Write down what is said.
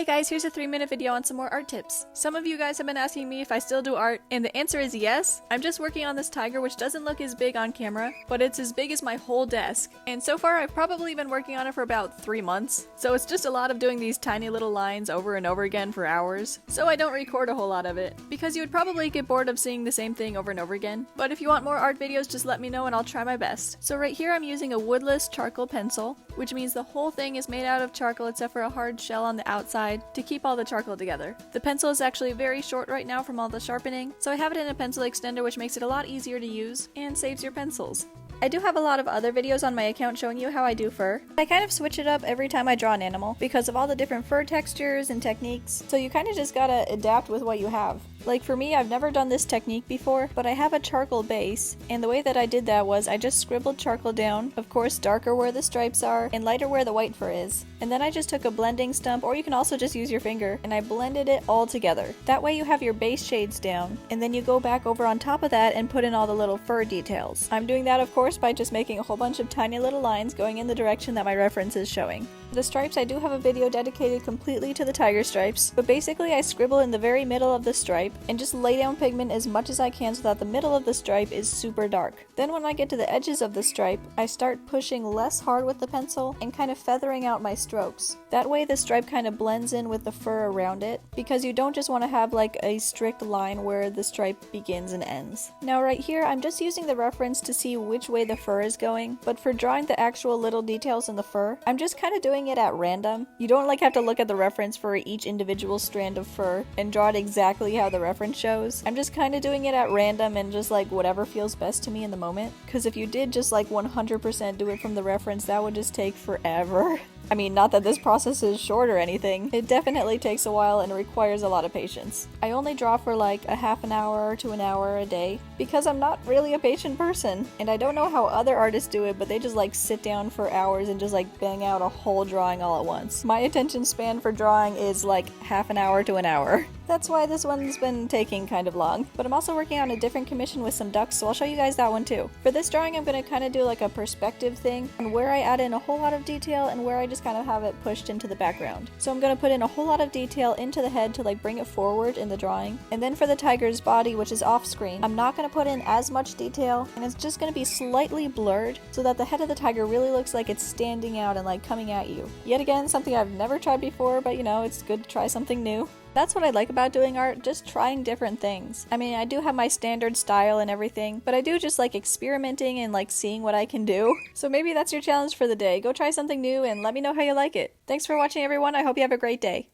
Hey guys, here's a 3-minute video on some more art tips. Some of you guys have been asking me if I still do art, and the answer is yes. I'm just working on this tiger, which doesn't look as big on camera, but it's as big as my whole desk. And so far I've probably been working on it for about 3 months. So it's just a lot of doing these tiny little lines over and over again for hours. So I don't record a whole lot of it, because you would probably get bored of seeing the same thing over and over again. But if you want more art videos, just let me know and I'll try my best. So right here I'm using a woodless charcoal pencil, which means the whole thing is made out of charcoal except for a hard shell on the outside to keep all the charcoal together. The pencil is actually very short right now from all the sharpening, so I have it in a pencil extender, which makes it a lot easier to use and saves your pencils. I do have a lot of other videos on my account showing you how I do fur. I kind of switch it up every time I draw an animal because of all the different fur textures and techniques, so you kind of just gotta adapt with what you have. Like for me, I've never done this technique before, but I have a charcoal base, and the way that I did that was I just scribbled charcoal down, of course darker where the stripes are, and lighter where the white fur is. And then I just took a blending stump, or you can also just use your finger, and I blended it all together. That way you have your base shades down, and then you go back over on top of that and put in all the little fur details. I'm doing that of course by just making a whole bunch of tiny little lines going in the direction that my reference is showing. The stripes, I do have a video dedicated completely to the tiger stripes, but basically I scribble in the very middle of the stripe and just lay down pigment as much as I can so that the middle of the stripe is super dark. Then when I get to the edges of the stripe, I start pushing less hard with the pencil and kind of feathering out my strokes. That way the stripe kind of blends in with the fur around it, because you don't just want to have like a strict line where the stripe begins and ends. Now right here I'm just using the reference to see which way the fur is going, but for drawing the actual little details in the fur, I'm just kind of doing it at random. You don't like have to look at the reference for each individual strand of fur and draw it exactly how the reference shows. I'm just kind of doing it at random and just like whatever feels best to me in the moment, because if you did just like 100% do it from the reference, that would just take forever. I mean, not that this process is short or anything. It definitely takes a while and requires a lot of patience. I only draw for like a half an hour to an hour a day because I'm not really a patient person, and I don't know how other artists do it, but they just like sit down for hours and just like bang out a whole drawing all at once. My attention span for drawing is like half an hour to an hour. That's why this one's been taking kind of long. But I'm also working on a different commission with some ducks, so I'll show you guys that one too. For this drawing, I'm going to kind of do like a perspective thing, and where I add in a whole lot of detail and where I just kind of have it pushed into the background. So I'm going to put in a whole lot of detail into the head to like bring it forward in the drawing. And then for the tiger's body, which is off screen, I'm not going to put in as much detail, and it's just going to be slightly blurred so that the head of the tiger really looks like it's standing out and like coming at you. Yet again, something I've never tried before, but you know, it's good to try something new. That's what I like about doing art, just trying different things. I mean, I do have my standard style and everything, but I do just like experimenting and like seeing what I can do. So maybe that's your challenge for the day. Go try something new and let me know how you like it. Thanks for watching everyone, I hope you have a great day.